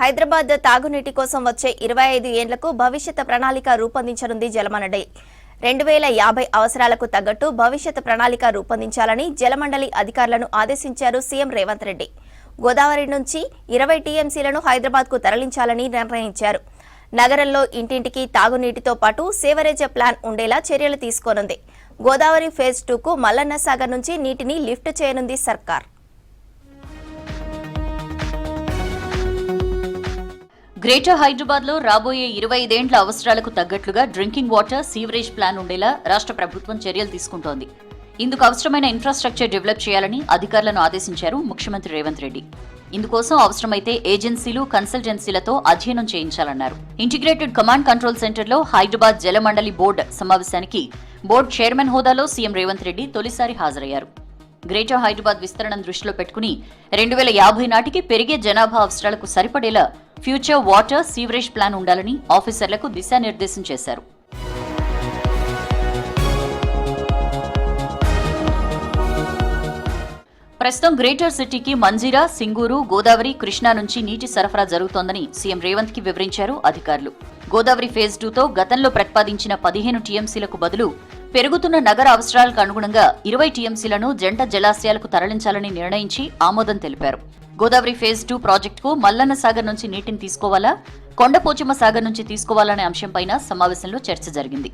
హైదరాబాద్ తాగునీటి కోసం వచ్చే 25 ఏళ్లకు భవిష్యత్ ప్రణాళిక రూపొందించనుంది జలమండలి. 2050 అవసరాలకు తగ్గట్టు భవిష్యత్ ప్రణాళిక రూపొందించాలని జలమండలి అధికారులను ఆదేశించారు సీఎం రేవంత్ రెడ్డి. గోదావరి నుంచి 20 టీఎంసీలను హైదరాబాద్కు తరలించాలని నిర్ణయించారు. నగరంలో ఇంటింటికి తాగునీటితో పాటు సేవరేజ్ ప్లాన్ ఉండేలా చర్యలు తీసుకోనుంది. గోదావరి ఫేజ్ 2కు మల్లన్న సాగర్ నుంచి నీటిని లిఫ్ట్ చేయనుంది సర్కార్. గ్రేటర్ హైదరాబాద్ లో రాబోయే 25 ఏండ్ల అవసరాలకు తగ్గట్లుగా డ్రింకింగ్ వాటర్, సీవరేజ్ ప్లాన్ ఉండేలా రాష్ట్ర ప్రభుత్వం చర్యలు తీసుకుంటోంది. ఇందుకు అవసరమైన ఇన్ఫ్రాస్ట్రక్చర్ డెవలప్ చేయాలని అధికారులను ఆదేశించారు ముఖ్యమంత్రి రేవంత్ రెడ్డి. ఇందుకోసం అవసరమైతే ఏజెన్సీలు, కన్సల్టెన్సీలతో అధ్యయనం చేయించాలన్నారు. ఇంటిగ్రేటెడ్ కమాండ్ కంట్రోల్ సెంటర్లో హైదరాబాద్ జలమండలి బోర్డు సమావేశానికి బోర్డు చైర్మన్ హోదాలో సీఎం రేవంత్ రెడ్డి తొలిసారి హాజరయ్యారు. గ్రేటర్ హైదరాబాద్ విస్తరణను దృష్టిలో పెట్టుకుని 2050 నాటికి పెరిగే జనాభా అవసరాలకు సరిపడేలా ఫ్యూచర్ వాటర్, సీవరేజ్ ప్లాన్ ఉండాలని ఆఫీసర్లకు దిశానిర్దేశం చేశారు. ప్రస్తుతం గ్రేటర్ సిటీకి మంజీరా, సింగూరు, గోదావరి, కృష్ణా నుంచి నీటి సరఫరా జరుగుతోందని సీఎం రేవంత్ కి వివరించారు అధికారులు. గోదావరి ఫేజ్ 2తో గతంలో ప్రతిపాదించిన 15 టీఎంసీలకు బదులు పెరుగుతున్న నగర అవసరాలకు అనుగుణంగా 20 టీఎంసీలను జంట జలాశయాలకు తరలించాలని నిర్ణయించి ఆమోదం తెలిపారు. గోదావరి ఫేజ్ 2 ప్రాజెక్టుకు మల్లన్న సాగర్ నుంచి నీటిని తీసుకోవాలా, కొండపోచమ్మ సాగర్ నుంచి తీసుకోవాలనే అంశంపైన సమావేశంలో చర్చ జరిగింది.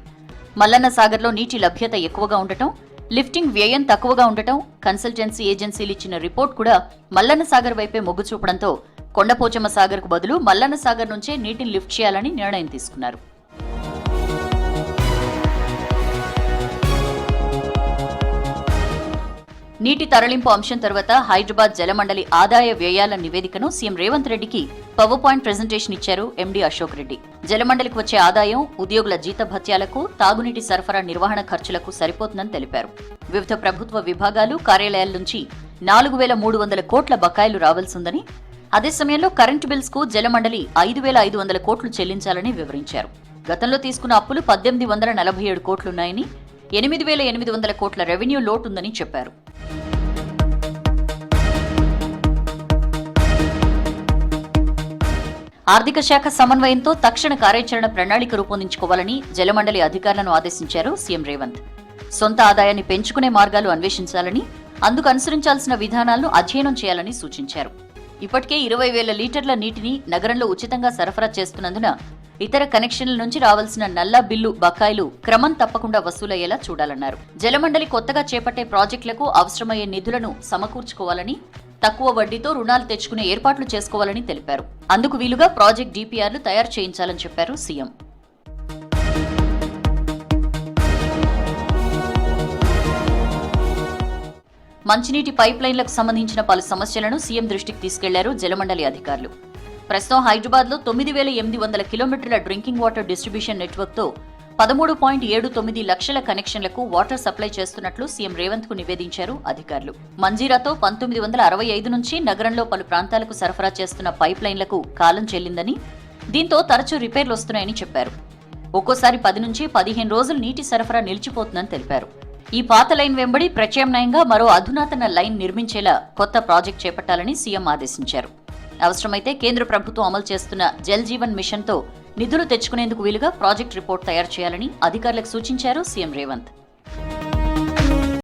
మల్లన్న సాగర్లో నీటి లభ్యత ఎక్కువగా ఉండటం, లిఫ్టింగ్ వ్యయం తక్కువగా ఉండటం, కన్సల్టెన్సీ ఏజెన్సీలు ఇచ్చిన రిపోర్ట్ కూడా మల్లన్న సాగర్ వైపే మొగ్గు చూపడంతో కొండపోచమ్మ సాగర్కు బదులు మల్లన్న సాగర్ నుంచే నీటిని లిఫ్ట్ చేయాలని నిర్ణయం తీసుకున్నారు. నీటి తరలింపు అంశం తర్వాత హైదరాబాద్ జలమండలి ఆదాయ వ్యయాల నివేదికను సీఎం రేవంత్ రెడ్డికి పవర్ పాయింట్ ప్రెజెంటేషన్ ఇచ్చారు ఎండీ అశోక్ రెడ్డి. జలమండలికి వచ్చే ఆదాయం ఉద్యోగుల జీతభత్యాలకు, తాగునీటి సరఫరా నిర్వహణ ఖర్చులకు సరిపోతుందని తెలిపారు. వివిధ ప్రభుత్వ విభాగాలు, కార్యాలయాల నుంచి 4,300 కోట్ల బకాయిలు రావాల్సిందని, అదే సమయంలో కరెంటు బిల్స్ కు జలమండలి 5,500 కోట్లు చెల్లించాలని వివరించారు. గతంలో తీసుకున్న అప్పులు 1,847 కోట్లున్నాయని, 8,800 కోట్ల రెవెన్యూ లోటుందని చెప్పారు. ఆర్థిక శాఖ సమన్వయంతో తక్షణ కార్యాచరణ ప్రణాళిక రూపొందించుకోవాలని జలమండలి అధికారులను ఆదేశించారు సీఎం రేవంత్. సొంత ఆదాయాన్ని పెంచుకునే మార్గాలు అన్వేషించాలని, అందుకు అనుసరించాల్సిన విధానాలను అధ్యయనం చేయాలని సూచించారు. ఇప్పటికే 20,000 లీటర్ల నీటిని నగరంలో ఉచితంగా సరఫరా చేస్తున్నందున ఇతర కనెక్షన్ల నుంచి రావాల్సిన నల్లా బిల్లు బకాయిలు క్రమం తప్పకుండా వసూలయ్యేలా చూడాలన్నారు. జలమండలి కొత్తగా చేపట్టే ప్రాజెక్టులకు అవసరమయ్యే నిధులను సమకూర్చుకోవాలని, తక్కువ వడ్డీతో రుణాలు తెచ్చుకునే ఏర్పాట్లు చేసుకోవాలని తెలిపారు. అందుకు వీలుగా ప్రాజెక్ట్ డీపీఆర్లు తయారు చేయించాలని చెప్పారు సీఎం. మంచినీటి పైప్ లైన్లకు సంబంధించిన పలు సమస్యలను సీఎం దృష్టికి తీసుకెళ్లారు జలమండలి అధికారులు. ప్రస్తుతం హైదరాబాద్ లో 9,800 కిలోమీటర్ల డ్రింకింగ్ వాటర్ డిస్ట్రిబ్యూషన్ నెట్వర్క్ తో 13.79 లక్షల కనెక్షన్లకు వాటర్ సప్లై చేస్తున్నట్లు సీఎం రేవంత్ కు నివేదించారు అధికారులు. మంజీరాతో 1965 నుంచి నగరంలో పలు ప్రాంతాలకు సరఫరా చేస్తున్న పైప్ లైన్లకు కాలం చెల్లిందని, దీంతో తరచూ రిపేర్లు వస్తున్నాయని చెప్పారు. ఒక్కోసారి 10 నుంచి 15 రోజులు నీటి సరఫరా నిలిచిపోతుందని తెలిపారు. ఈ పాత లైన్ వెంబడి ప్రత్యామ్నాయంగా మరో అధునాతన లైన్ నిర్మించేలా కొత్త ప్రాజెక్టు చేపట్టాలని సీఎం ఆదేశించారు. అవసరమైతే కేంద్ర ప్రభుత్వం అమలు చేస్తున్న జల్ జీవన్ మిషన్ తో నిధులు తెచ్చుకునేందుకు వీలుగా ప్రాజెక్టు రిపోర్ట్ తయారు చేయాలని అధికారులకు సూచించారు సీఎం రేవంత్.